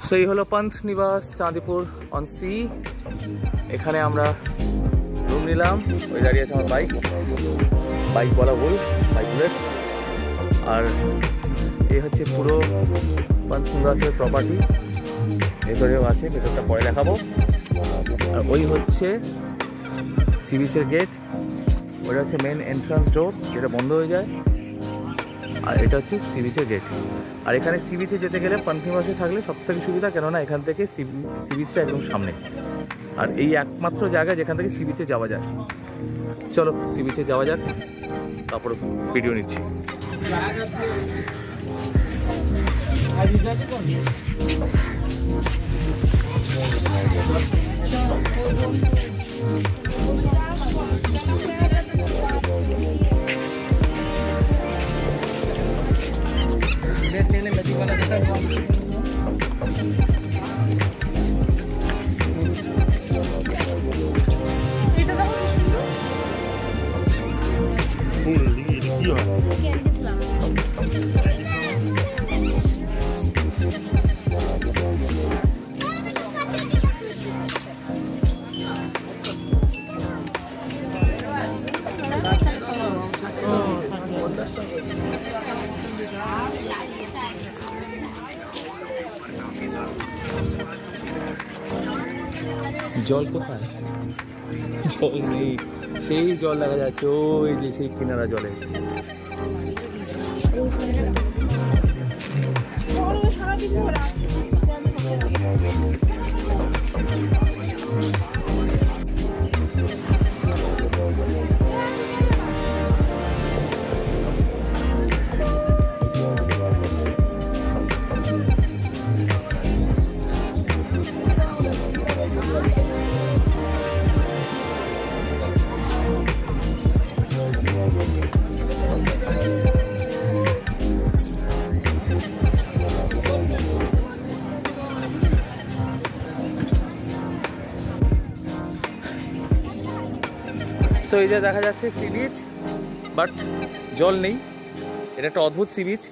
সেই হলো পন্থ নিবাস চাঁদিপুর অন সি। এখানে আমরা রুম নিলাম। ওই দাঁড়িয়ে আছে আমার বাইক বলা ভুল, বাইক বুলেট। আর এই হচ্ছে পুরো পন্থ নিবাসের প্রপার্টি। ভেতরেও আছে, ভেতরটা পরে দেখাবো। আর ওই হচ্ছে সি বিচের গেট, ওটা হচ্ছে মেন এন্ট্রান্স ডোর, যেটা বন্ধ হয়ে যায়। আর এটা হচ্ছে সি বিচের গেট। আর এখানে সি বিচে যেতে গেলে পন্থ নিবাসে থাকলে সবথেকে সুবিধা, কেননা এখান থেকে সি বিচটা একদম সামনে। আর এই একমাত্র জায়গা যেখান থেকে সি বিচে যাওয়া যায়। চলো সি বিচে যাওয়া যাক, তারপর ভিডিও নিচ্ছি। জল কোথায়? জল নেই, সেই জল দেখা যাচ্ছে ওই যে সেই কিনারা জলে। তো এই যে দেখা যাচ্ছে সি বিচ, বাট জল নেই। এটা একটা অদ্ভুত সি বিচ।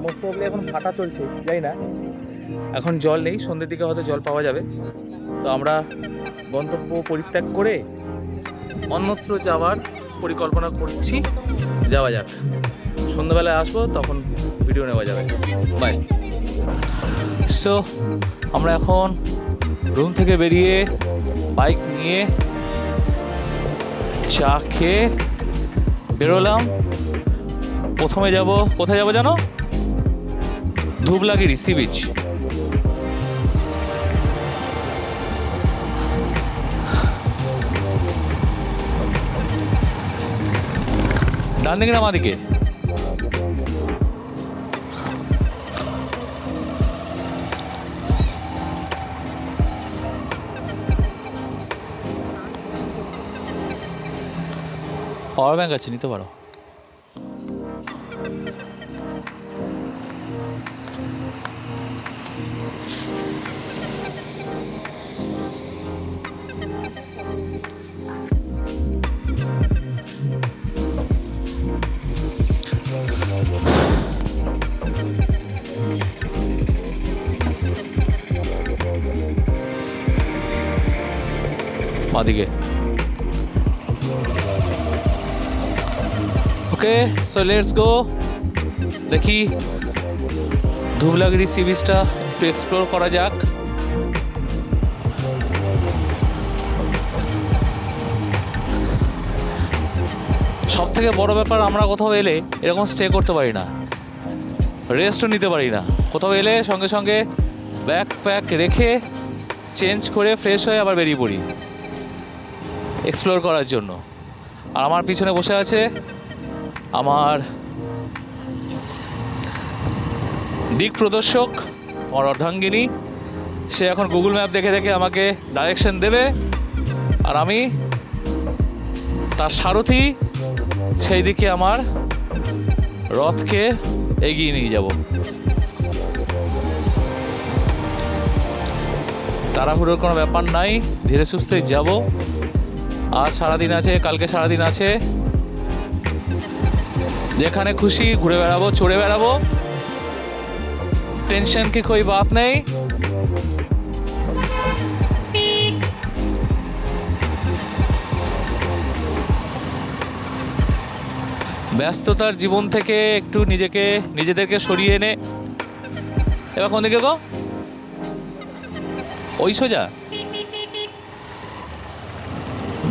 মোস্ট প্রবলি এখন ফাটা চলছে, জানি না, এখন জল নেই। সন্ধ্যের দিকে হয়তো জল পাওয়া যাবে। তো আমরা গন্তব্য পরিত্যাগ করে অন্যত্র যাওয়ার পরিকল্পনা করছি। যাওয়া যাক, সন্ধ্যাবেলায় আসবো, তখন ভিডিও নেওয়া যাবে। বাই। সো আমরা এখন রুম থেকে বেরিয়ে বাইক নিয়ে চা খেয়ে বেরোলাম। প্রথমে যাব, কোথায় যাবো জানো? ধুবলাগিরি সি বিচ। ডান দিকে না বাঁ দিকে? পাওয়ার ব্যাংক আছে, নিতে পারো। বাঁদিকে। ওকে, সো লেটস গো। দেখি ধুবলাগিরি সি বিচটা একটু এক্সপ্লোর করা যাক। সব থেকে বড় ব্যাপার, আমরা কোথাও এলে এরকম স্টে করতে পারি না, রেস্টও নিতে পারি না। কোথাও এলে সঙ্গে সঙ্গে ব্যাগ প্যাক রেখে চেঞ্জ করে ফ্রেশ হয়ে আবার বেরিয়ে পড়ি এক্সপ্লোর করার জন্য। আর আমার পিছনে বসে আছে আমার দিক প্রদর্শক, আমার অর্ধাঙ্গিনী। সে এখন গুগল ম্যাপ দেখে দেখে আমাকে ডাইরেকশন দেবে, আর আমি তার সারথি সেই দিকে আমার রথকে এগিয়ে নিয়ে যাব। তাড়াহুড়োর কোনো ব্যাপার নাই, ধীরে সুস্থে যাব। আজ সারাদিন আছে, কালকে সারাদিন আছে। যেখানে খুশি ঘুরে বেড়াবো, চড়ে বেড়াবো, টেনশন কি कोई बात नहीं। ব্যস্ততার জীবন থেকে একটু নিজেদেরকে সরিয়ে এনে, এবার কোন দিকে গো? ওই সোজা।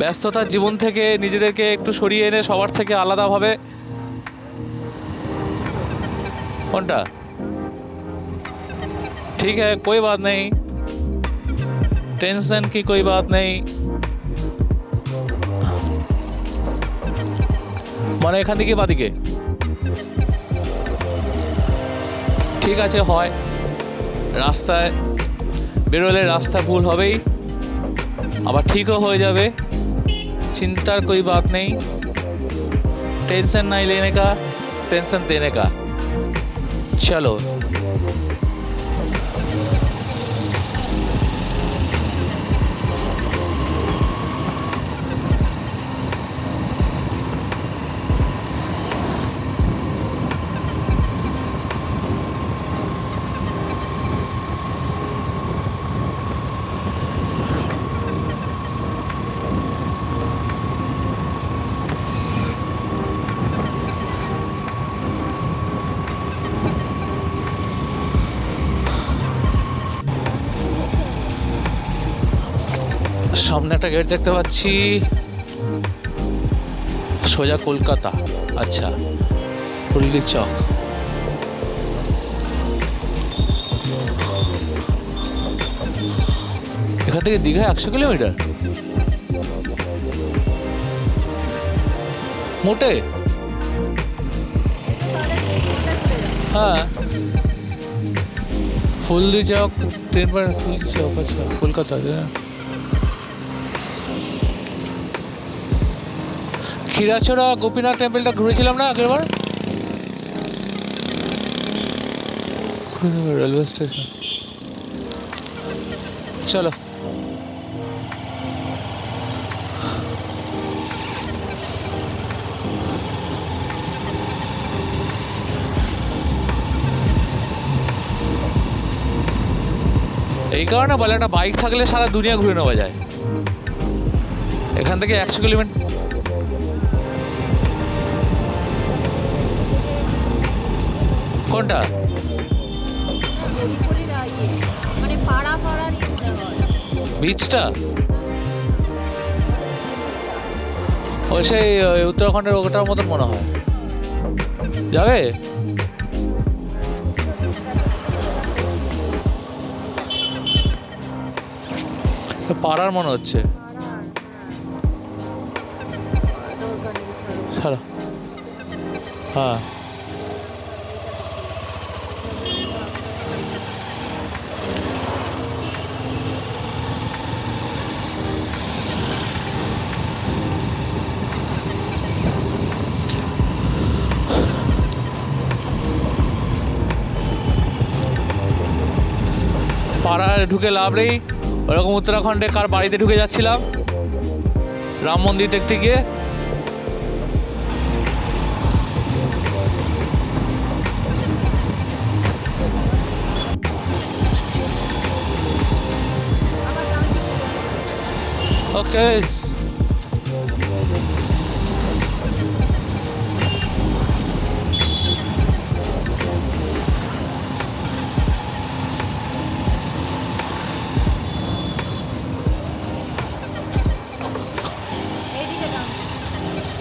ব্যস্ততার জীবন থেকে নিজেদেরকে একটু সরিয়ে এনে সবার থেকে আলাদাভাবে, কোনটা? ठीक है कोई बात नहीं, टेंशन की कोई बात नहीं। মানে এখান থেকে বাদিকে ঠিক আছে হয়, রাস্তায় বেরোলে রাস্তা ভুল হবেই, আবার ঠিকও হয়ে যাবে, চিন্তার कोई बात नहीं, टेंशन नहीं लेने का, टेंशन देने का। चलो সামনে একটা গেট দেখতে পাচ্ছি, সোজা কলকাতা। আচ্ছা, হুগলি চক। এখান থেকে দীঘা 100 কিলোমিটার মোটে? হ্যাঁ, হুগলি চক ট্রেন पर হুগলি চক। আচ্ছা, কলকাতা। ক্ষীরাচড়া গোপীনাথ টেম্পলটা ঘুরেছিলাম না আগের বার? Railway station. চলো এই কারণে বলে একটা বাইক থাকলে সারা দুনিয়া ঘুরে নেওয়া যায়। এখান থেকে 100 কিলোমিটার। কোনটা? বিচটা ওই সেই উত্তরাখণ্ডের ওটার মতন মনে হয়। যাবে? পাড়ার মনে হচ্ছে। হ্যাঁ, পাড়ায় ঢুকে লাভ নেই। ওরকম উত্তরাখণ্ডে কার বাড়িতে ঢুকে যাচ্ছিলাম রাম মন্দির দেখতে গিয়ে। ওকে,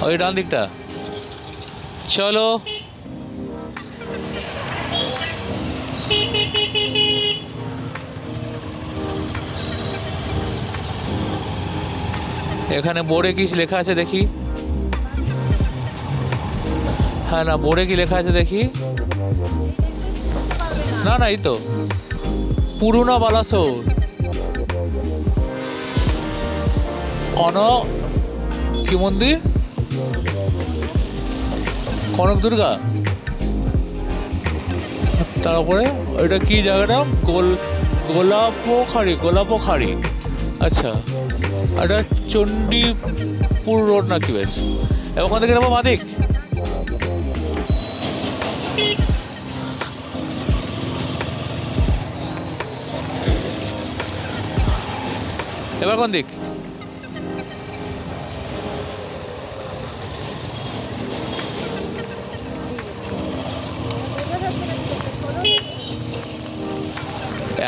ওই ডান দিকটা। চলো এখানে বোর্ডে কি লেখা আছে দেখি। হ্যাঁ, না বোর্ডে কি লেখা আছে দেখি। না না, এই তো পুরোনো বালাসোর কনক কি মন্দির, কনক দুর্গা। তারপরে ওইটা কি জায়গাটা? গোলাপোখাড়ি। আচ্ছা, এটা চণ্ডীপুর রোড নাকি? বেশ, ওখান থেকে নেবো বাদিক। এবার কোন দিক?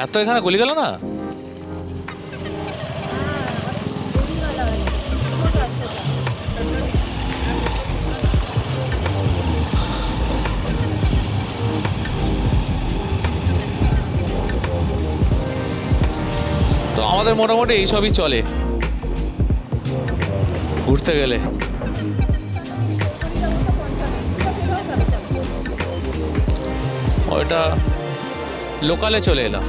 এত এখানে গলি গেল না? তো আমাদের মোটামুটি এইসবই চলে ঘুরতে গেলে। ওইটা লোকালে চলে এলাম।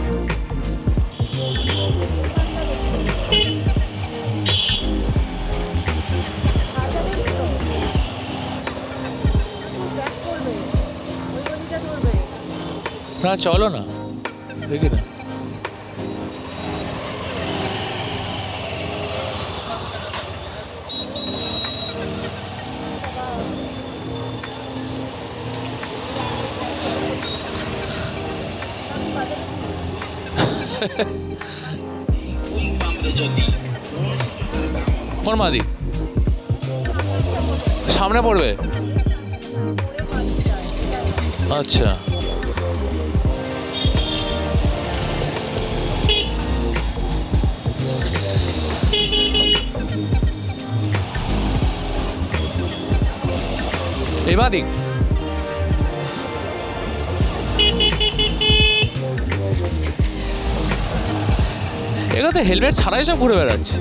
না চলো না, দেখি না। কোন মাদি? সামনে পড়বে? আচ্ছা, এই মাদি? এগুলো তো হেলমেট ছাড়াই সব ঘুরে বেড়াচ্ছে।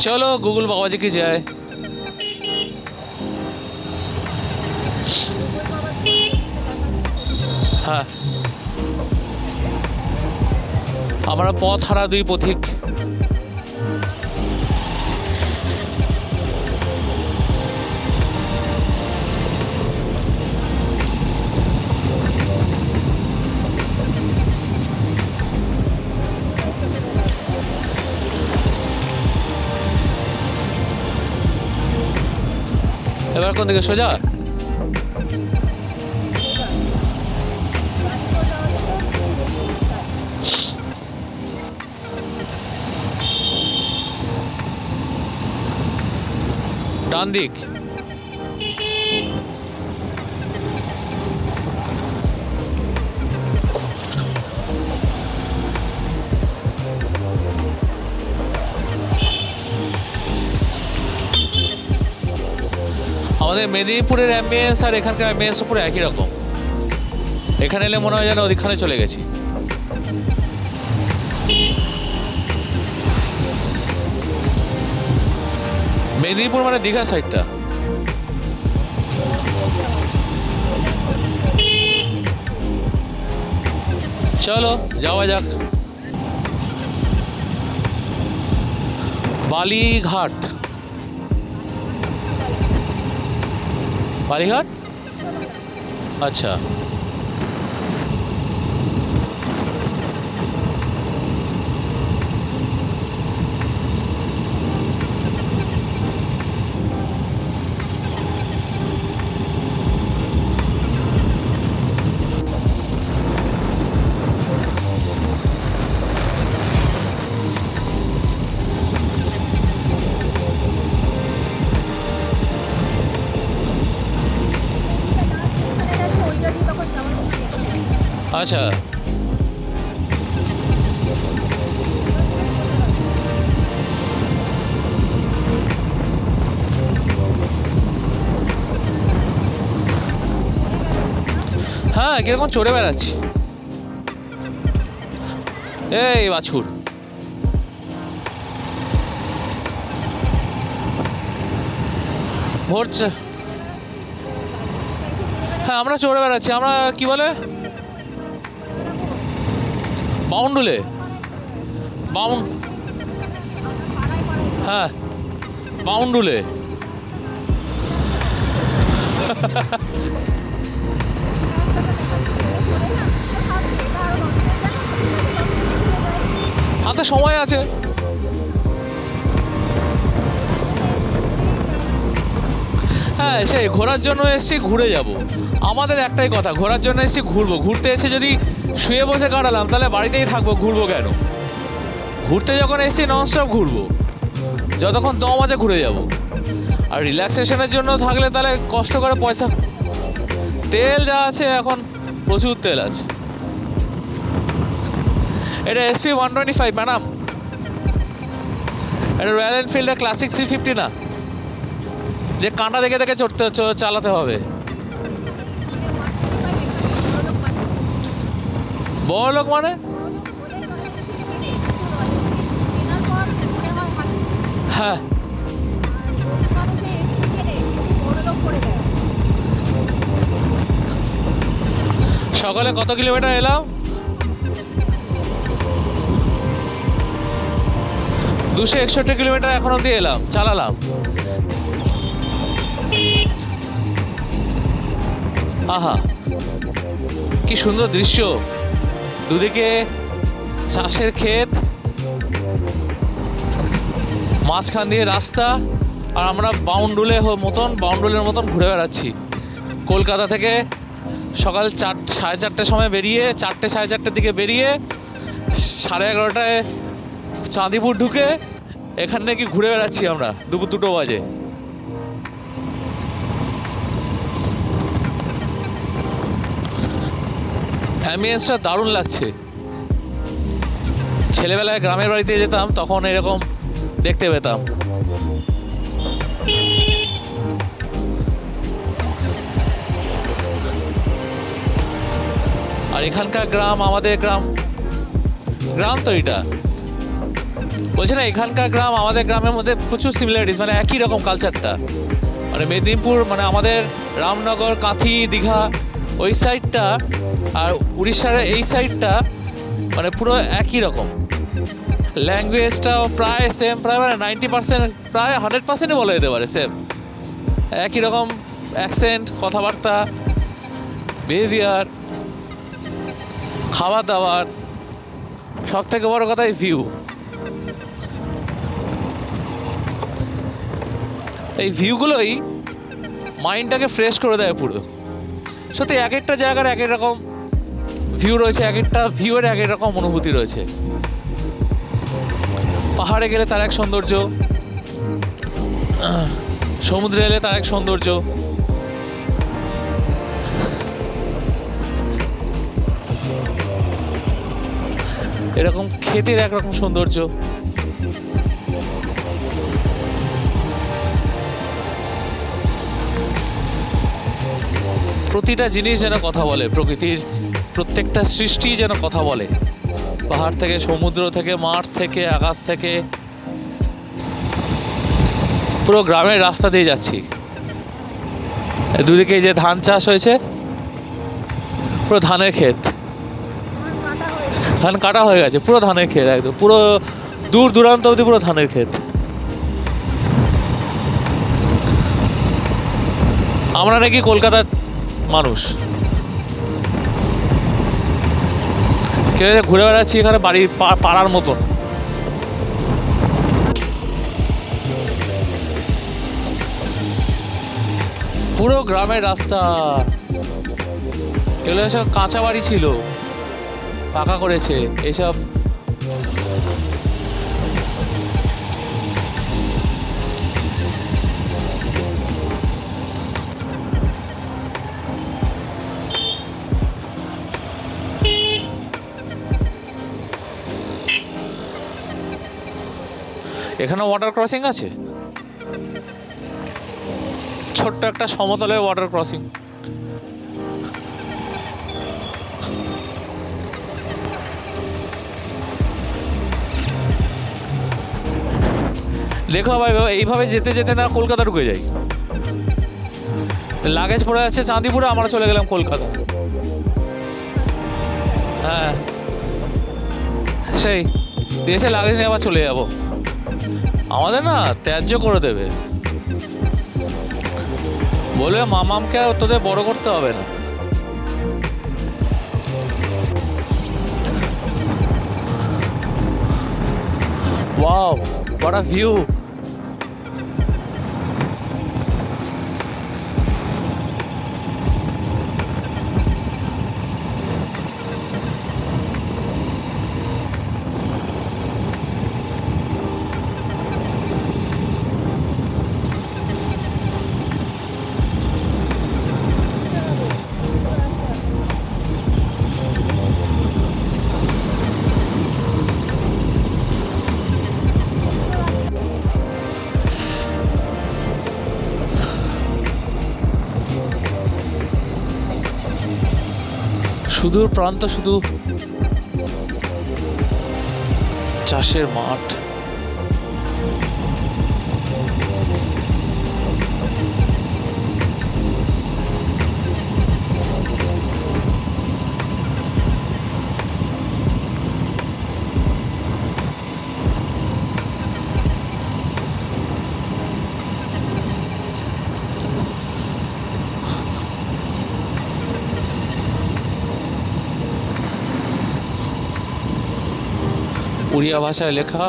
चलो गूगल बाबा जी की जाए। हाँ, हमारा पथ हारा दुई पथिक। এবার কোন দিকে? সোজা? ডান দিক? আমাদের মেদিনীপুরের অ্যাম্বিয়েন্স আর এখানকার অ্যাম্বিয়েন্স পুরো একই রকম। এখানে এলে মনে হয় যেন ওদিকখানে চলে গেছি। মেদিনীপুর মানে দীঘা সাইডটা। চলো যাওয়া যাক। বালিঘাট, বালিঘাট? আচ্ছা, আচ্ছা। হ্যাঁ, কিরকম চড়ে বেড়াচ্ছি। এই বাছুর, ভোর। হ্যাঁ, আমরা চড়ে বেড়াচ্ছি। আমরা কি বলে বাউন্ডুলে, হ্যাঁ বাউন্ডুলে। হাতে সময় আছে। হ্যাঁ, সেই ঘোরার জন্য এসেছি, ঘুরে যাব। আমাদের একটাই কথা, ঘোরার জন্য এসেছি, ঘুরবো। ঘুরতে এসে যদি শুয়ে বসে কাটালাম তাহলে বাড়িতেই থাকবো, ঘুরবো কেন? ঘুরতে যখন এসেছি ননস্টপ ঘুরবো, যতক্ষণ দম আছে ঘুরে যাব। আর রিল্যাক্সেশনের জন্য থাকলে তাহলে কষ্ট করে পয়সা, তেল যা আছে এখন প্রচুর তেল আছে। এটা SP 125 ম্যাডাম, এটা রয়্যাল এনফিল্ডের ক্লাসিক 350 না, যে কাঁটা দেখে দেখে চালাতে হবে। বড় লোক মানে? হ্যাঁ, সকালে কত কিলোমিটার এলাম? 261 কিলোমিটার এখন অব্দি এলাম, চালালাম। আহা, কি সুন্দর দৃশ্য, দুদিকে চাষের ক্ষেত, মাঝখান দিয়ে রাস্তা, আর আমরা বাউন্ডুলের মতন ঘুরে বেড়াচ্ছি। কলকাতা থেকে সকাল 4:30টার সময় বেরিয়ে, 4টে সাড়ে 4টের দিকে বেরিয়ে 11:30টায় চাঁদিপুর ঢুকে এখানে নাকি ঘুরে বেড়াচ্ছি আমরা, দুপুর 2টো বাজে। অ্যাম্বিয়েন্সটা দারুণ লাগছে। ছেলেবেলায় গ্রামের বাড়িতে যেতাম তখন এরকম দেখতে পেতাম। আর এখানকার গ্রাম, আমাদের গ্রাম তো এটা বলছে না, এখানকার গ্রাম আমাদের গ্রামের মধ্যে প্রচুর সিমিলারিটিস, মানে একই রকম কালচারটা। মানে মেদিনীপুর, মানে আমাদের রামনগর, কাঁথি, দীঘা ওই সাইডটা, আর উড়িষ্যার এই সাইডটা মানে পুরো একই রকম। ল্যাঙ্গুয়েজটাও প্রায় সেম, প্রায় মানে 90%, প্রায় 100%ই বলা যেতে পারে সেম। একই রকম অ্যাকসেন্ট, কথাবার্তা, বিহেভিয়ার, খাবার দাবার, সব থেকে বড় কথা ভিউ। এই ভিউগুলোই মাইন্ডটাকে ফ্রেশ করে দেয় পুরো। সত্যি এক একটা জায়গার এক এক রকম ভিউ রয়েছে, এক একটা ভিউয়ের এক এক রকম অনুভূতি রয়েছে। পাহাড়ে গেলে তার এক সৌন্দর্য, সমুদ্রে এলে তার এক সৌন্দর্য, এরকম ক্ষেতের একরকম সৌন্দর্য। প্রতিটা জিনিস যেন কথা বলে, প্রকৃতির প্রত্যেকটা সৃষ্টি যেন কথা বলে। পাহাড় থেকে, সমুদ্র থেকে, মাঠ থেকে, আকাশ থেকে, পুরো গ্রামের রাস্তা দিয়ে যাচ্ছি। দুদিকে যে ধান চাষ হয়েছে, পুরো ধানের ক্ষেত, ধান কাটা হয়ে গেছে, পুরো ধানের ক্ষেত, একদম পুরো দূর দূরান্ত অবধি পুরো ধানের ক্ষেত। আমরা নাকি কলকাতার মানুষ, কেউ ঘুরে বেড়াচ্ছি এখানে বাড়ির পাড়ার মতন। পুরো গ্রামের রাস্তা, এগুলো সব কাঁচা বাড়ি ছিল, পাকা করেছে এসব। এখানে ওয়াটার ক্রসিং আছে, ছোট্ট একটা সমতলের ওয়াটার ক্রসিং। দেখো ভাই, এইভাবে যেতে যেতে না কলকাতা ঢুকে যাই। লাগেজ পড়ে আছে চাঁদিপুরে, আমরা চলে গেলাম কলকাতা। হ্যাঁ, সেই দেশে লাগেজ নিয়ে আবার চলে যাবো। আমাদের না ত্যায্য করে দেবে, বলবে মামামকে তোদের বড় করতে হবে না। Wow, what a view! সুদূর প্রান্ত, শুধু চাষের মাঠ। উড়িয়া ভাষায় লেখা।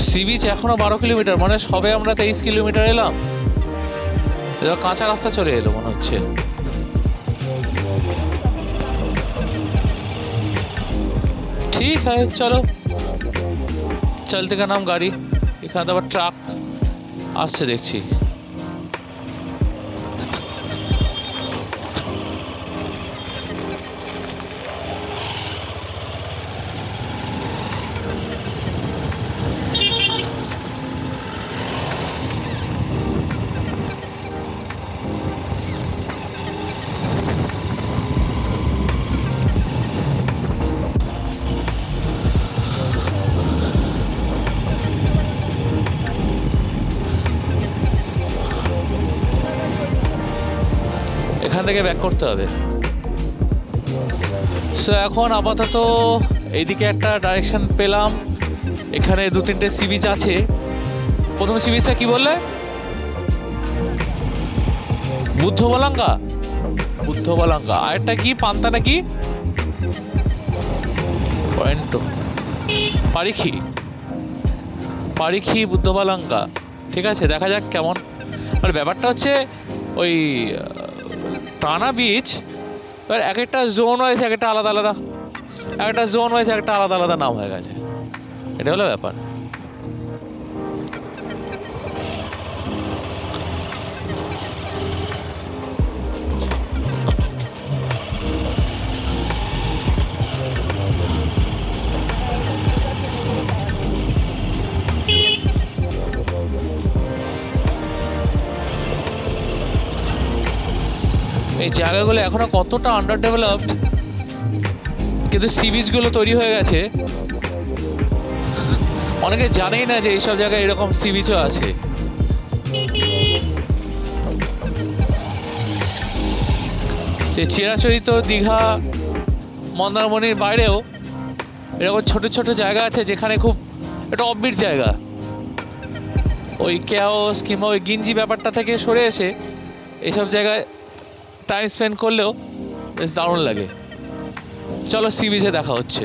সি বিচ এখনো 12 কিলোমিটার, মানে সবে আমরা 23 কিলোমিটার এলাম। কাঁচা রাস্তা চলে এলো মনে হচ্ছে। ঠিক আছে, চলো, চলতে কা নাম গাড়ি। এখানে তো আবার ট্রাক আসছে দেখছি। এখান থেকে ব্যাক করতে হবে। সো এখন আপাতত এইদিকে একটা ডাইরেকশন পেলাম। এখানে 2-3টে সি বিচ আছে। প্রথম সি বিচটা কি বললে? বুদ্ধবালাঙ্গা। বুদ্ধবালাঙ্গা। আরেকটা কি? পান্তাটা কি? পয়েন্ট পারিখি। পারিখি বুদ্ধবালাঙ্গা। ঠিক আছে, দেখা যাক কেমন। আর ব্যাপারটা হচ্ছে ওই টানা বিচ, এবার এক একটা জোন ওয়াইজ এক একটা আলাদা আলাদা, এক একটা জোন ওয়াইজ একটা আলাদা আলাদা নাম হয়ে গেছে। এটা হলো ব্যাপার। এই জায়গাগুলো এখনো কতটা আন্ডার ডেভেলপড, কিন্তু সি বিচগুলো তৈরি হয়ে গেছে। অনেকে জানেই না যে এইসব জায়গায় এরকম সি বিচও আছে। যে চিরাচরিত দীঘা মন্দারমণির বাইরেও এরকম ছোট ছোট জায়গা আছে যেখানে খুব একটা অফবিট জায়গা, ওই কেওস কিংবা ওই গিঞ্জি ব্যাপারটা থেকে সরে এসে এইসব জায়গায় টাইম স্পেন্ড করলেও বেশ দারুণ লাগে। চলো সি বিচে দেখা হচ্ছে।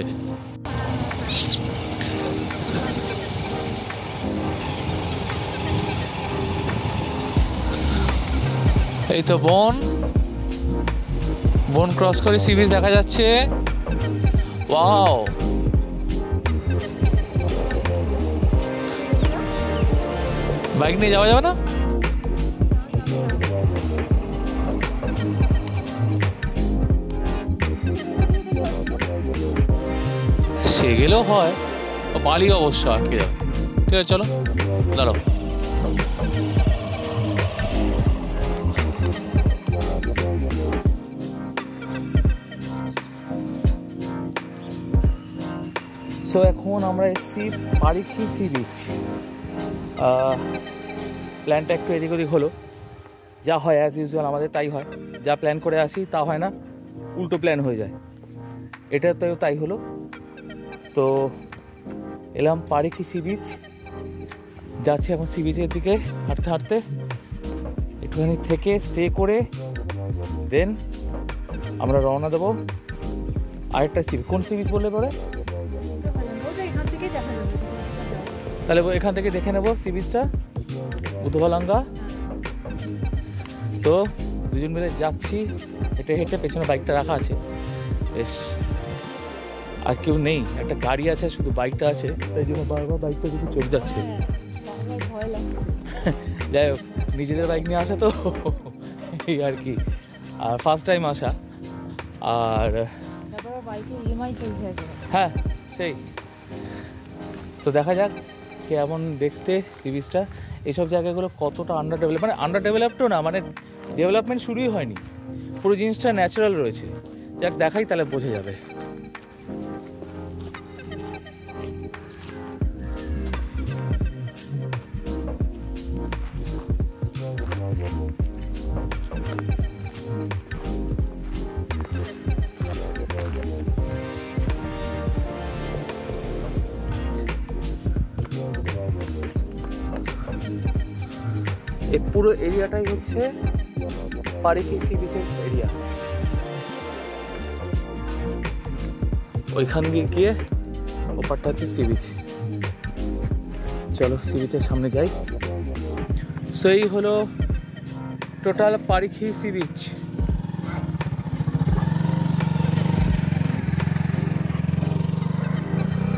এই তো বন ক্রস করে সি বিচ দেখা যাচ্ছে। ওয়াও, বাইক নিয়ে যাওয়া যাবে না? সে গেলেও হয়, বালি অবশ্য আটকে যাবে। ঠিক আছে, চলো দাঁড়াও। সো এখন আমরা এসেছি পারিখি সি বিচ। প্ল্যানটা একটু এদিক ওদিক হলো, যা হয় অ্যাজ ইউজুয়াল আমাদের তাই হয়, যা প্ল্যান করে আসি তা হয় না, উল্টো প্ল্যান হয়ে যায়। এটা তো তাই হলো। তো এলাম পারিখি সি বিচ, যাচ্ছি এখন সি বিচের দিকে হাঁটতে হাঁটতে, একটুখানি থেকে স্টে করে দেন আমরা রওনা দেবো আরেকটা সি বিচ। কোন সি বিচ বললে পরে? তাহলে এখান থেকে দেখে নেবো সি বিচটা, উদ্ধভালাঙ্গা। তো দুজন মিলে যাচ্ছি হেঁটে হেঁটে, পেছনে বাইকটা রাখা আছে, বেশ আর কেউ নেই, একটা গাড়ি আছে শুধু বাইকটা আছে, তাই জন্য বারবার বাইকটা কিছু চলে যাচ্ছে। যাই হোক, নিজেদের বাইক নিয়ে আসা তো এই আর কি, আর ফার্স্ট টাইম আসা, আর হ্যাঁ সেই তো দেখা যাক কেমন দেখতে সি বিচটা। এইসব জায়গাগুলো কতটা আন্ডার ডেভেলপ, মানে আন্ডার ডেভেলপডও না, মানে ডেভেলপমেন্ট শুরুই হয়নি, পুরো জিনিসটা ন্যাচারাল রয়েছে। যাক দেখাই তাহলে বোঝা যাবে। এই পুরো এরিয়াটাই হচ্ছে পারিখি সি বিচের এরিয়া। ওইখান দিয়ে গিয়ে ওপারটা হচ্ছে সি বিচ। চলো সি বিচের সামনে যাই। সো এই হলো টোটাল পারিখি সি বিচ।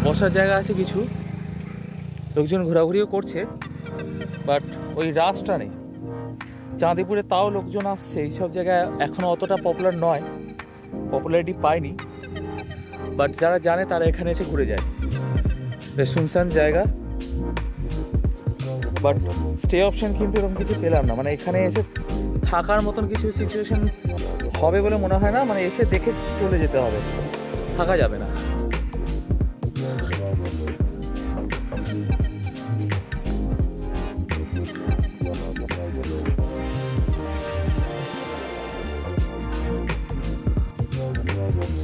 বসার জায়গা আছে কিছু, লোকজন ঘোরাঘুরিও করছে, বাট ওই রাস্তা নেই। চাঁদিপুরে তাও লোকজন আসছে, এইসব জায়গায় এখনও অতটা পপুলার নয়, পপুলারিটি পায়নি, বাট যারা জানে তারা এখানে এসে ঘুরে যায়। বেশ শুনশান জায়গা, বাট স্টে অপশন কিন্তু এরকম কিছু পেলাম না, মানে এখানে এসে থাকার মতন কিছু সিচুয়েশন হবে বলে মনে হয় না, মানে এসে দেখে চলে যেতে হবে, থাকা যাবে না।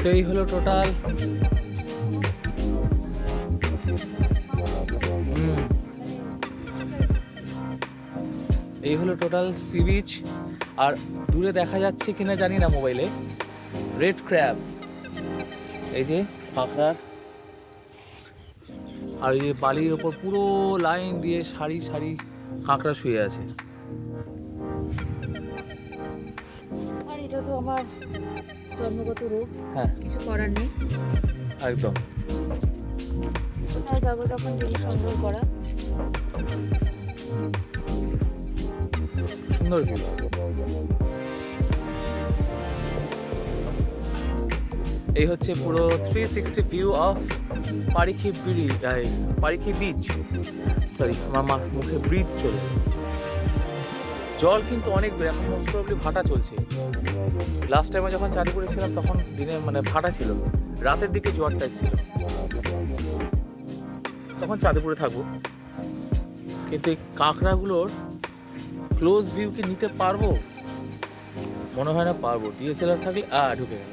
সেই হলো টোটাল এই হলো টোটাল সি বিচ। আর দূরে দেখা যাচ্ছে কিনা জানি না মোবাইলে, রেড ক্র্যাব, এই যে কাঁকড়া, আর এই যে বালির ওপর পুরো লাইন দিয়ে সারি সারি কাঁকড়া শুয়ে আছে। আর এটা তো আমার জন্মগত রোগ, হ্যাঁ কিছু করার নেই, একদম। কোথায় যাবো তখন জিনিস সংগ্রহ করা। সুন্দর ভিউ। এই হচ্ছে পুরো 360 ভিউ অফ পারিখি বিচ। সরি, আমার মুখে ব্রিজ চলে। জল কিন্তু অনেক বেড়ে, এখন মোস্ট প্রবলি ভাটা চলছে। লাস্ট টাইমে যখন চাঁদিপুরে ছিলাম তখন দিনে মানে ভাটা ছিল, রাতের দিকে জোয়ারটা ছিল, তখন চাঁদিপুরে থাকবো। কিন্তু এই কাঁকড়াগুলোর ক্লোজ ভিউ কি নিতে পারবো? মনে হয় না পারবো। ডিএসএলআর থাকলে ঢুকে গেল,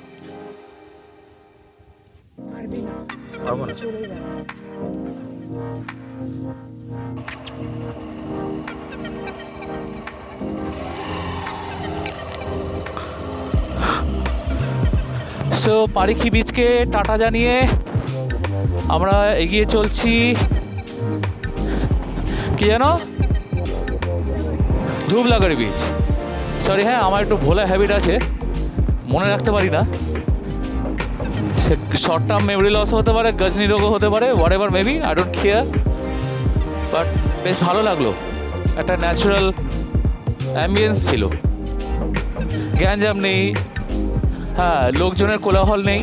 পারবি না, পারবো না। চলে যাবে। সো পারিখি বিচকে টাটা জানিয়ে আমরা এগিয়ে চলছি, কি জানো, ধূপলাগড়ি বিচ। সরি, হ্যাঁ আমার একটু ভোলা হ্যাবিট আছে, মনে রাখতে পারি না। সে শর্ট টার্ম মেমোরি লস হতে পারে, গজনি রোগও হতে পারে, what ever maybe, I don't care. But বেশ ভালো লাগলো, একটা ন্যাচারাল অ্যাম্বিয়েন্স ছিল, গ্যাঞ্জাম নেই, হ্যাঁ লোকজনের কোলাহল নেই,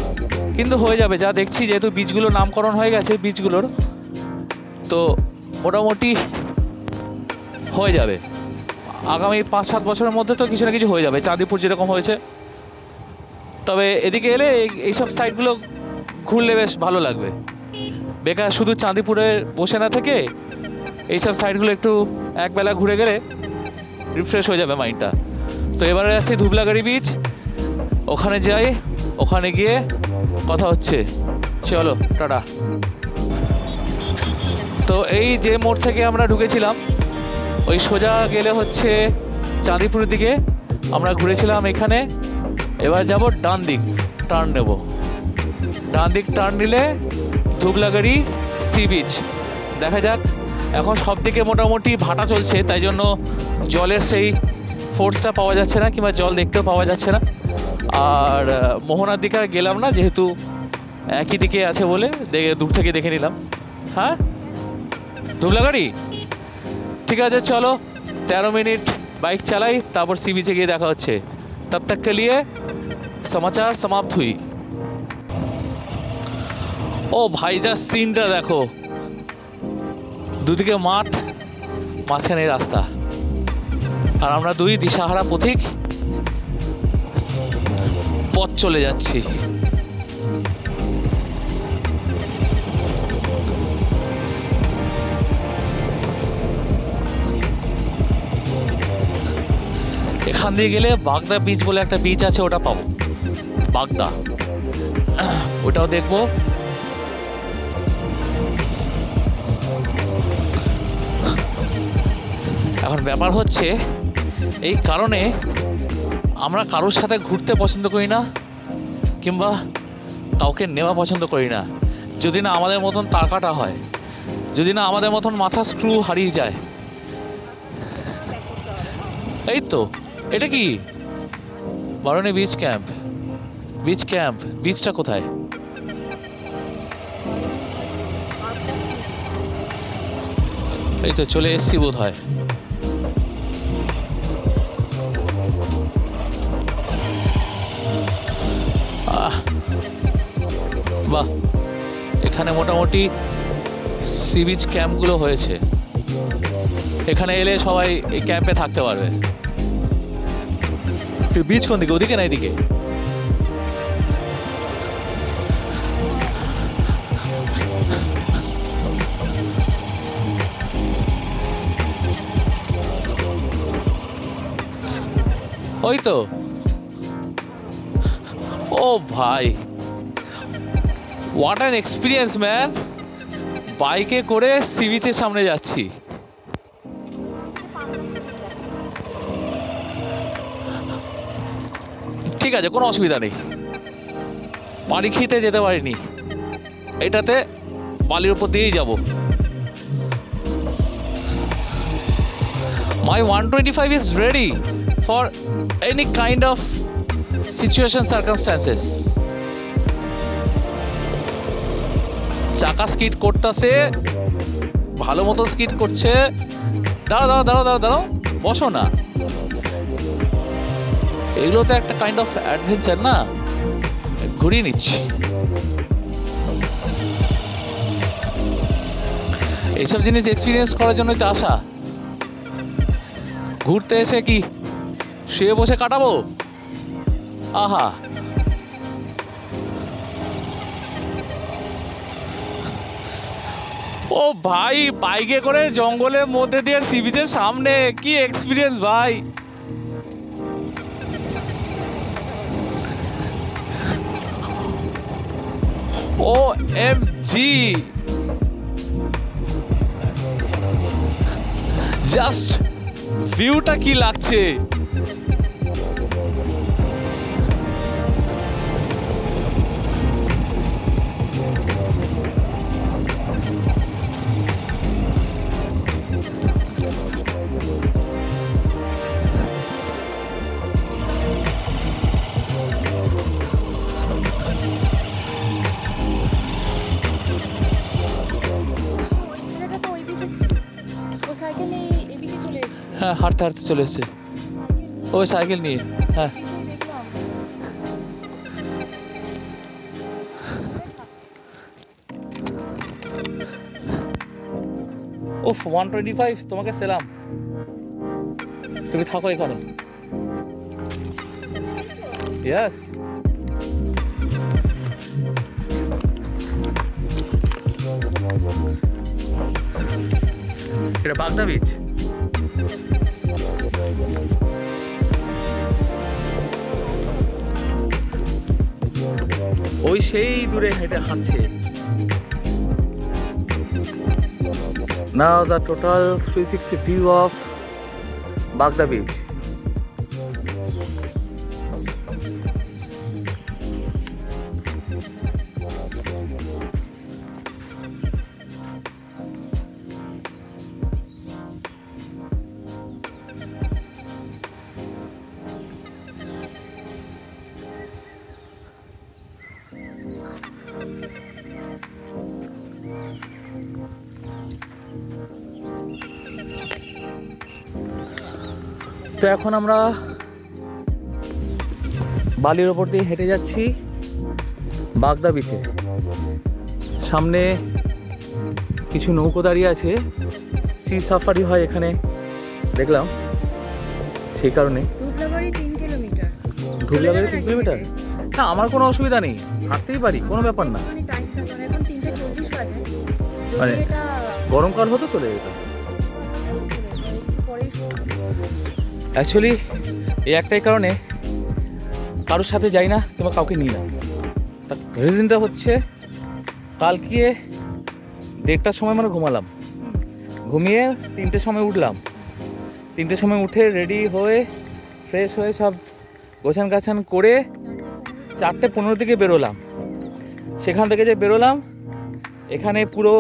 কিন্তু হয়ে যাবে যা দেখছি, যেহেতু বীজগুলো নামকরণ হয়ে গেছে বীজগুলোর, তো মোটামুটি হয়ে যাবে। আগামী 5-7 বছরের মধ্যে তো কিছু না কিছু হয়ে যাবে, চাঁদিপুর যেরকম হয়েছে। তবে এদিকে এলে এইসব সাইটগুলো ঘুরলে বেশ ভালো লাগবে, বেকার শুধু চাঁদিপুরে বসে না থেকে এইসব সাইটগুলো একটু একবেলা ঘুরে গেলে রিফ্রেশ হয়ে যাবে মাইন্ডটা। তো এবারে আছি ধুবলাগাড়ি বিচ, ওখানে যাই, ওখানে গিয়ে কথা হচ্ছে। চলো টাটা। তো এই যে মোড় থেকে আমরা ঢুকেছিলাম, ওই সোজা গেলে হচ্ছে চাঁদিপুরের দিকে, আমরা ঘুরেছিলাম এখানে। এবার যাব ডান দিক, টার্ন নেব। ডান দিক টার্ন নিলে ধুবলাগাড়ি সি বিচ দেখা যাক। এখন সব দিকে মোটামুটি ভাটা চলছে, তাই জন্য জলের সেই ফোর্সটা পাওয়া যাচ্ছে না, কিংবা জল দেখতেও পাওয়া যাচ্ছে না। আর মোহনার দিকে আর গেলাম না, যেহেতু একই দিকে আছে বলে দূর থেকে দেখে নিলাম। হ্যাঁ ধুবলাগাড়ি, ঠিক আছে চলো 13 মিনিট বাইক চালাই, তারপর সি বিচে গিয়ে দেখা হচ্ছে। তব তক কে লিয়ে সমাচার সমাপ্ত হুই। ও ভাই যা সিনটা দেখো, দুদিকে মাঠ, মাঝখানে রাস্তা, আর আমরা দুই দিশাহারা পথিক পথ চলে যাচ্ছি। এখান দিয়ে গেলে বাগদা বিচ বলে একটা বিচ আছে, ওটা পাবো, বাগদা, ওটাও দেখবো। এখন ব্যাপার হচ্ছে এই কারণে আমরা কারোর সাথে ঘুরতে পছন্দ করি না, কিংবা কাউকে নেওয়া পছন্দ করি না, যদি না আমাদের মতন তার কাটা হয়, যদি না আমাদের মতন মাথা স্ক্রু হারিয়ে যায়। এই তো এটা কি বারণী বিচ ক্যাম্প, বিচ ক্যাম্প, বিচটা কোথায়? এই তো চলে এসছি বোধ হয়। বাহ, এখানে মোটামুটি সি বিচ ক্যাম্পগুলো হয়েছে, এখানে এলে সবাই এই ক্যাম্পে থাকতে পারবে। বিচ কোন দিকে, ওদিকে না এদিকে? ওই তো। ও ভাই, হোয়াট অ্যান এক্সপিরিয়েন্স ম্যান, বাইকে করে সি বিচের সামনে যাচ্ছি। ঠিক আছে, কোনো অসুবিধা নেই, বাড়ি খেতে যেতে পারিনি, এটাতে বালির উপর দিয়েই যাব। My 125 is ready for any kind of situation, circumstances. চাকা স্কিড করতেছে, ভালো মতো স্কিড করছে। দাঁড়াও দাঁড়াও দাঁড়াও দাঁড়াও দাঁড়াও, বসো না। এগুলো তো একটা কাইন্ড অফ অ্যাডভেঞ্চার না, ঘুরিয়ে নিচ্ছি। এইসব জিনিস এক্সপিরিয়েন্স করার জন্যই তো আসা। ঘুরতে এসে কি শুয়ে বসে কাটাবো? আহা, ও ভাই, বাইকে করে জঙ্গলের মধ্যে দিয়ে সি বিচের সামনে, কি এক্সপিরিয়েন্স ভাই। OMG, জাস্ট ভিউটা কি লাগছে। হ্যাঁ, হাঁটতে হাঁটতে চলে এসছে ওই সাইকেল নিয়ে। হ্যাঁ, ওফ 125, তোমাকে সেলাম, তুমি থাকো এখানে। ইয়েস, এটা বাগদা বিচ। ওই সেই দূরে হেঁটে হাঁটছে। Now the total 360 view of Bagda beach. তো এখন আমরা বালির ওপর দিয়ে হেঁটে যাচ্ছি বাগদা বিচে। সামনে কিছু নৌকো দাঁড়িয়ে আছে, সি সাফারি হয় এখানে দেখলাম, সেই কারণে। ধুবলাবাড়ি 3 কিলোমিটার। ধুবলাবাড়ি 3 কিলোমিটার? না, আমার কোনো অসুবিধা নেই, হাঁটতেই পারি, কোনো ব্যাপার না। এখন 3:40 বাজে, মানে গরমকাল হতো চলে যেতাম। অ্যাকচুয়ালি এই একটাই কারণে কারোর সাথে যাই না কিংবা কাউকে নিই না। তার রিজনটা হচ্ছে কালকে 1:30টার সময় মানে ঘুমালাম, ঘুমিয়ে 3টের সময় উঠলাম। 3টের সময় উঠে রেডি হয়ে ফ্রেশ হয়ে সব গোছান গাছান করে 4:15 দিকে বেরোলাম। সেখান থেকে যে বেরোলাম এখানে পুরো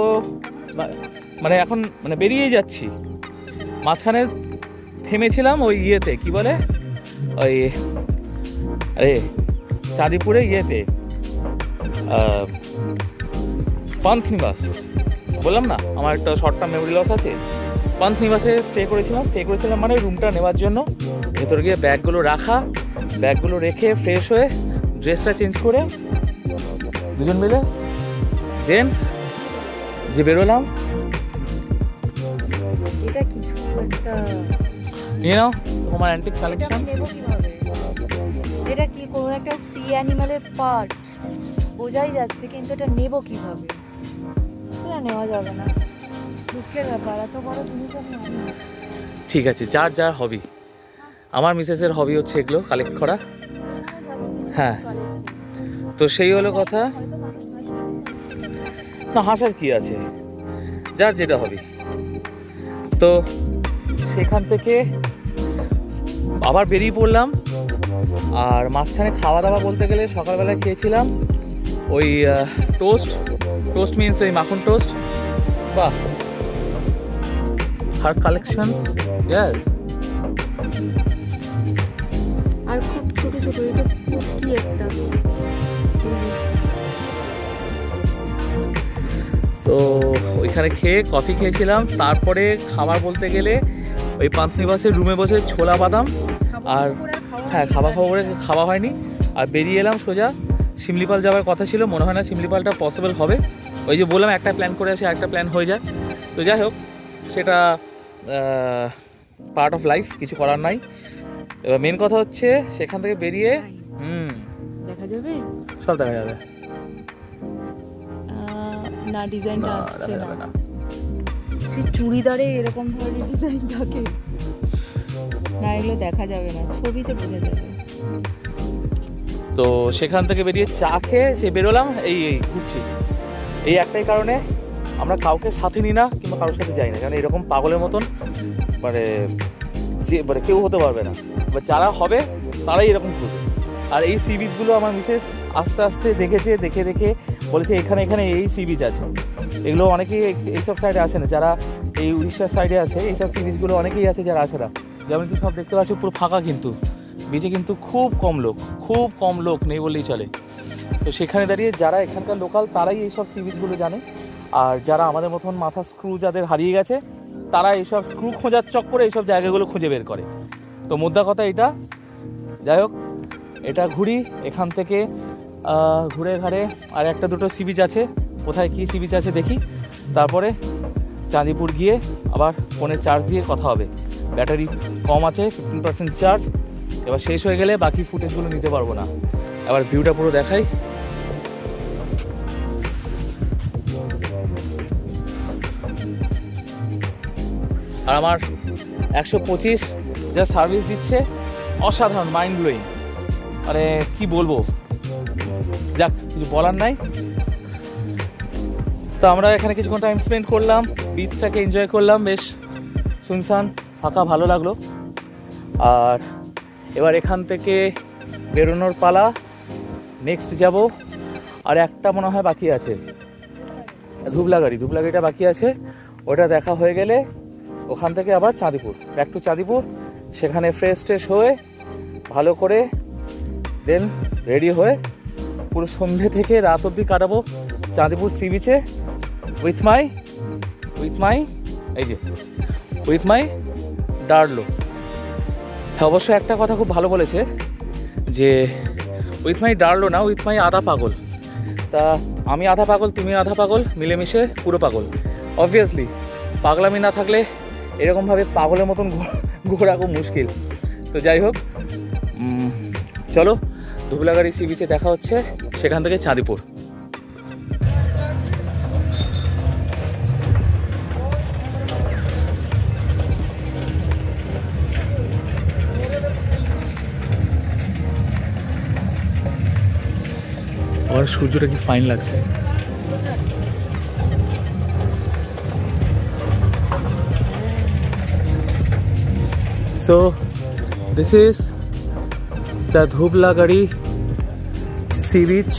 মানে এখন মানে বেরিয়েই যাচ্ছি। মাঝখানে থেমেছিলাম ওই ইয়েতে, কি বলে ওই চাঁদিপুরে ইয়েতে পান্থনিবাস, বললাম না আমার একটা শর্ট টার্ম মেমোরি লস আছে। পান্থনিবাসে স্টে করেছিলাম মানে রুমটা নেওয়ার জন্য। ভেতরে গিয়ে ব্যাগগুলো রাখা, ব্যাগগুলো রেখে ফ্রেশ হয়ে ড্রেসটা চেঞ্জ করে দুজন মিলে দেন যে বেরোলাম। এটা কিছু একটা নিয়ে নাও তোমার অ্যান্টিক কালেকশন। এটা কি কোনো একটা সি অ্যানিমালের পার্ট বোঝাই যাচ্ছে, কিন্তু এটা নেব কিভাবে? এটা নেওয়া যাবে না, দুঃখের ব্যাপার। এত বড় জিনিস আমি আনি। ঠিক আছে, যার যার হবি। আমার মিসেসের হবি হচ্ছে এগুলো কালেক্ট করা। হ্যাঁ, তো সেই হলো কথা। না, হাসার কি আছে, যার যেটা হবি। তো সেখান থেকে আবার বেরিয়ে পড়লাম। আর মাঝখানে খাওয়া দাওয়া বলতে গেলে সকালবেলায় খেয়েছিলাম ওই টোস্ট মিনস ওই মাখন টোস্ট। বাহ, হার কালেকশন, ইয়েস। আর খুব ছোট ছোট এটা কি একটা। তো ওইখানে খেয়ে কফি খেয়েছিলাম। তারপরে খাবার বলতে গেলে ওই পান্থনিবাসের রুমে বসে ছোলা বাদাম আর হ্যাঁ খাওয়া হয়নি। আর বেরিয়ে এলাম সোজা শিমলিপাল যাওয়ার কথা ছিল, মনে হয় না শিমলিপালটা পসিবল হবে। ওই যে বললাম একটা প্ল্যান করে আসি, একটা প্ল্যান হয়ে যায়। তো যাই হোক, সেটা পার্ট অফ লাইফ, কিছু করার নাই। এবার মেন কথা হচ্ছে সেখান থেকে বেরিয়ে দেখা যাবে, সব দেখা যাবে না। ডিজাইনটা আসছে না, চুড়িদারে এরকম ধরনের ডিজাইন থাকে না, এগুলো দেখা যাবে না, ছবিতে বোঝা যাবে। তো সেখান থেকে বেরিয়ে চা খেয়ে সে বেরোলাম। এই ঘুরছি, এই একটাই কারণে আমরা কাউকে সাথে নিই না কিংবা কারোর সাথে যাই না, কারণ এরকম পাগলের মতন মানে কেউ হতে পারবে না। বা যারা হবে তারাই এরকম ঘুরবে। আর এই সি বিচগুলো আমার মিসেস আস্তে আস্তে দেখেছে, দেখে বলেছে এখানে এই সি বিচ আছে। এগুলো অনেকেই এইসব সাইডে আসে না, যারা এই উড়িষ্যার সাইডে আছে এইসব সি বিচগুলো অনেকেই আছে যারা আসে না। যেমন কি সব দেখতে পাচ্ছি পুরো ফাঁকা, কিন্তু বিচে কিন্তু খুব কম লোক নেই বললেই চলে। তো সেখানে দাঁড়িয়ে যারা এখানকার লোকাল তারাই এইসব সি বিচগুলো জানে। আর যারা আমাদের মতন মাথা স্ক্রু যাদের হারিয়ে গেছে তারা এইসব স্ক্রু খোঁজার চক্করে এইসব জায়গাগুলো খুঁজে বের করে। তো মুদ্রা কথা এটা। যাই হোক, এটা ঘুরি, এখান থেকে ঘুরে ঘাড়ে আর একটা দুটো সি বিচ আছে, কোথায় কী সি বিচ আছে দেখি। তারপরে চাঁদিপুর গিয়ে আবার ফোনে চার্জ দিয়ে কথা হবে। ব্যাটারি কম আছে, 15% চার্জ। এবার শেষ হয়ে গেলে বাকি ফুটেজগুলো নিতে পারবো না। এবার ভিউটা পুরো দেখাই। আর আমার 125 যা সার্ভিস দিচ্ছে অসাধারণ, মাইন্ড ব্লোয়িং। মানে কি বলবো, যাক, কিছু বলার নাই। তো আমরা এখানে কিছুক্ষণ টাইম স্পেন্ড করলাম, বিচটাকে এনজয় করলাম, বেশ শুনশান ফাঁকা, ভালো লাগলো। আর এবার এখান থেকে বেরোনোর পালা। নেক্সট যাব, আর একটা মনে হয় বাকি আছে, ধুবলাগাড়িটা বাকি আছে। ওটা দেখা হয়ে গেলে ওখান থেকে আবার চাঁদিপুর, ব্যাক টু চাঁদিপুর। সেখানে ফ্রেশ ট্রেশ হয়ে ভালো করে দেন রেডি হয়ে পুরো সন্ধ্যে থেকে রাত অবধি কাটাবো চাঁদিপুর সি বিচে উইথ মাই ডার্লো। হ্যাঁ, অবশ্য একটা কথা খুব ভালো বলেছে যে উইথ মাই ডার্লো না, উইথ মাই আধা পাগল। তা আমি আধা পাগল, তুমি আধা পাগল, মিলেমিশে পুরো পাগল। অবভিয়াসলি পাগলামি না থাকলে এরকমভাবে পাগলের মতন ঘোরা খুব মুশকিল। তো যাই হোক, চলো ধুবলাগাড়ি সি বিচে দেখা হচ্ছে, সেখান থেকে চাঁদিপুর। আর সূর্যটা কি ফাইন লাগছে। So this is the Dhublagarhi sea beach.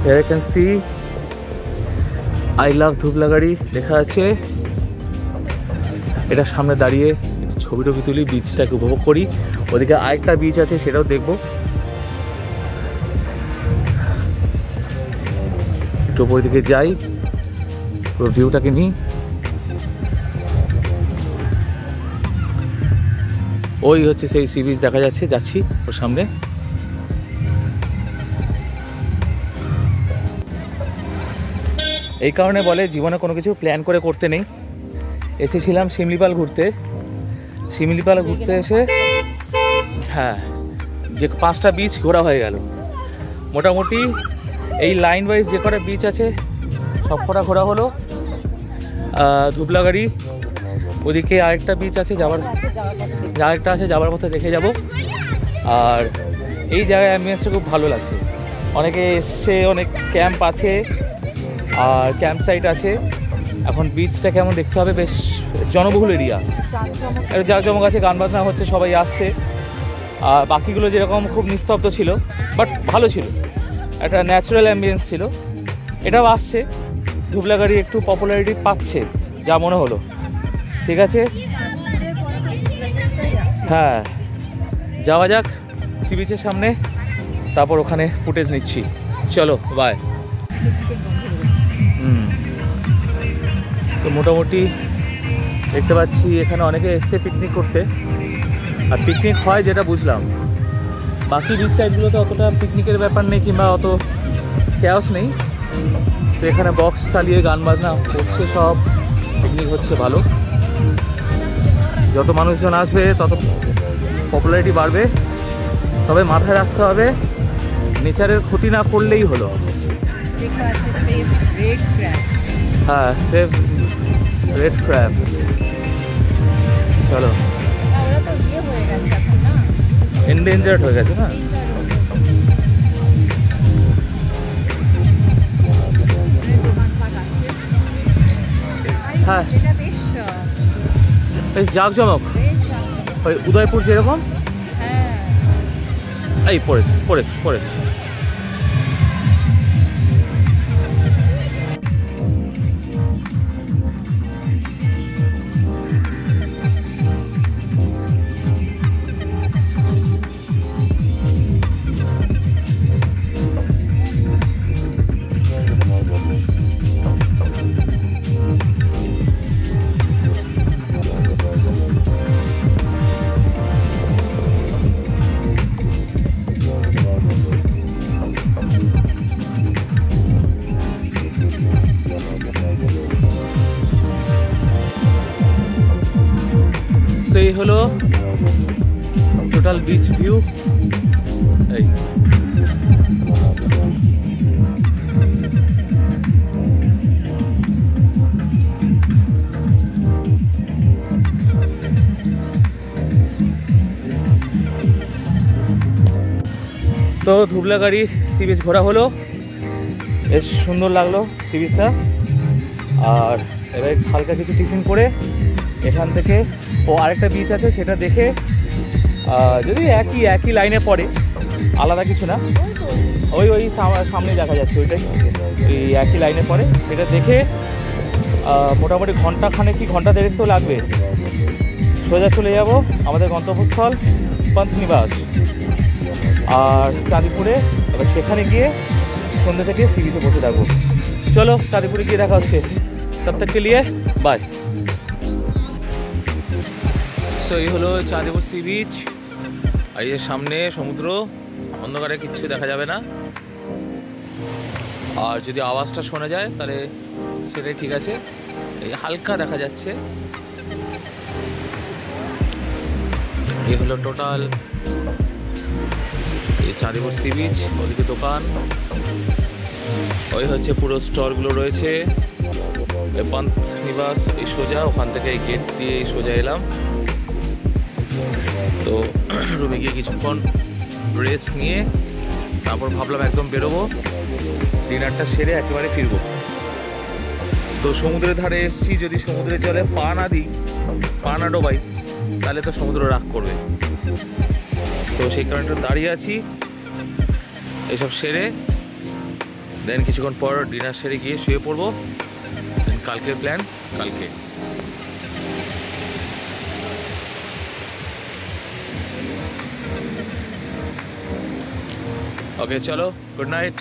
Here you can see I love Dhublagarhi লেখা আছে। এটা সামনে দাঁড়িয়ে ছবি টবি তুলি, বিচটাকে উপভোগ করি। ওদিকে আরেকটা বিচ আছে, সেটাও দেখবো। একটু উপর দিকে যাই, পুরো ভিউটাকে নিই। ওই হচ্ছে সেই সি বিচ দেখা যাচ্ছে, যাচ্ছি ওর সামনে। এই কারণে বলে জীবনে কোনো কিছু প্ল্যান করে করতে নেই। এসেছিলাম শিমলিপাল ঘুরতে এসে হ্যাঁ, যে 5টা বিচ ঘোরা হয়ে গেল মোটামুটি। এই লাইন ওয়াইজ যে কটা বিচ আছে সব কটা ঘোরা হলো। ধুবলাগাড়ি, ওদিকে আরেকটা বিচ আছে যাওয়ার পথে দেখে যাব। আর এই জায়গায় অ্যাম্বিয়েন্সটা খুব ভালো লাগছে। অনেকে এসছে, অনেক ক্যাম্প আছে আর ক্যাম্প সাইট আছে। এখন বিচটা কেমন দেখতে হবে, বেশ জনবহুল এরিয়া, জাঁকজমক আছে, গান বাজনা হচ্ছে, সবাই আসছে। আর বাকিগুলো যেরকম খুব নিস্তব্ধ ছিল, বাট ভালো ছিল, একটা ন্যাচারাল অ্যাম্বিয়েন্স ছিল। এটাও আসছে, ধুবলাগাড়ি একটু পপুলারিটি পাচ্ছে যা মনে হলো। ঠিক আছে, হ্যাঁ যাওয়া যাক সি বিচের সামনে, তারপর ওখানে ফুটেজ নিচ্ছি। চলো বাই। তো মোটামুটি দেখতে পাচ্ছি এখানে অনেকে এসছে পিকনিক করতে, আর পিকনিক হয় যেটা বুঝলাম। বাকি বিচ সাইডগুলোতে অতটা পিকনিকের ব্যাপার নেই কিংবা অত ক্যাওস নেই। তো এখানে বক্স চালিয়ে গান বাজনা হচ্ছে, সব পিকনিক হচ্ছে ভালো। যত মানুষজন আসবে তত পপুলারিটি বাড়বে। তবে মাথায় রাখতে হবে নেচারের ক্ষতি না করলেই হলো। হ্যাঁ, সেভ রেড ক্র্যাব। চলো, এন্ডেঞ্জার্ড হয়ে গেছে না। হ্যাঁ, বেশ জাঁকজমক, ওই উদয়পুর যেরকম। এই পড়েছে। এই হলো টোটাল বিচ ভিউ। এই তো ধুবলাগাড়ি সি বিচ ঘোরা হলো, বেশ সুন্দর লাগলো সি বিচটা। আর এবার হালকা কিছু টিফিন করে এখান থেকে আরেকটা বিচ আছে সেটা দেখে, যদি একই লাইনে পড়ে, আলাদা কিছু না, ওই সামনে দেখা যাচ্ছে ওইটাই, এই একই লাইনে পড়ে, এটা দেখে মোটামুটি ঘন্টা দেড়েক তো লাগবে। সোজা চলে যাব আমাদের গন্তব্যস্থল পন্থনিবাস আর চাঁদিপুরে। এবার সেখানে গিয়ে সন্ধ্যে থেকে সি বিচে বসে থাকবো। চলো চাঁদিপুরে গিয়ে দেখা হচ্ছে, তব তক কে লিয়ে বাই। সো এই হলো চাঁদিপুর সি বিচ, আর এই সামনে সমুদ্র, অন্ধকারে কিচ্ছু দেখা যাবে না, আর যদি আওয়াজটা শোনা যায় তাহলে সেটাই ঠিক আছে, এই হালকা দেখা যাচ্ছে। এই হলো টোটাল এই চাঁদিপুর সি বিচ। ওদিকে দোকান, ওই হচ্ছে পুরো স্টলগুলো রয়েছে। পন্থনিবাস এই সোজা, ওখান থেকে এই গেট দিয়ে সোজা এলাম। তো রুমে গিয়ে কিছুক্ষণ রেস্ট নিয়ে তারপর ভাবলাম একদম বেরোবো, ডিনারটা সেরে একেবারে ফিরবো। তো সমুদ্রের ধারে এসছি, যদি সমুদ্রের জলে পা না ডোবাই তাহলে তো সমুদ্র রাগ করবে। তো সেই কারণে দাঁড়িয়ে আছি, এসব সেরে দেন কিছুক্ষণ পর ডিনার সেরে গিয়ে শুয়ে পড়বো। কালকের প্ল্যান কালকে। ওকে চলো, গুড নাইট,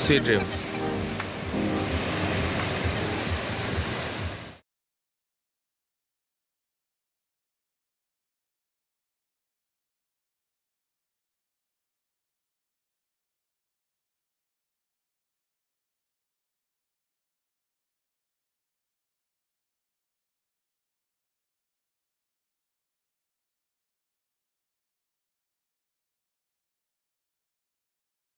সুইট ড্রিমস।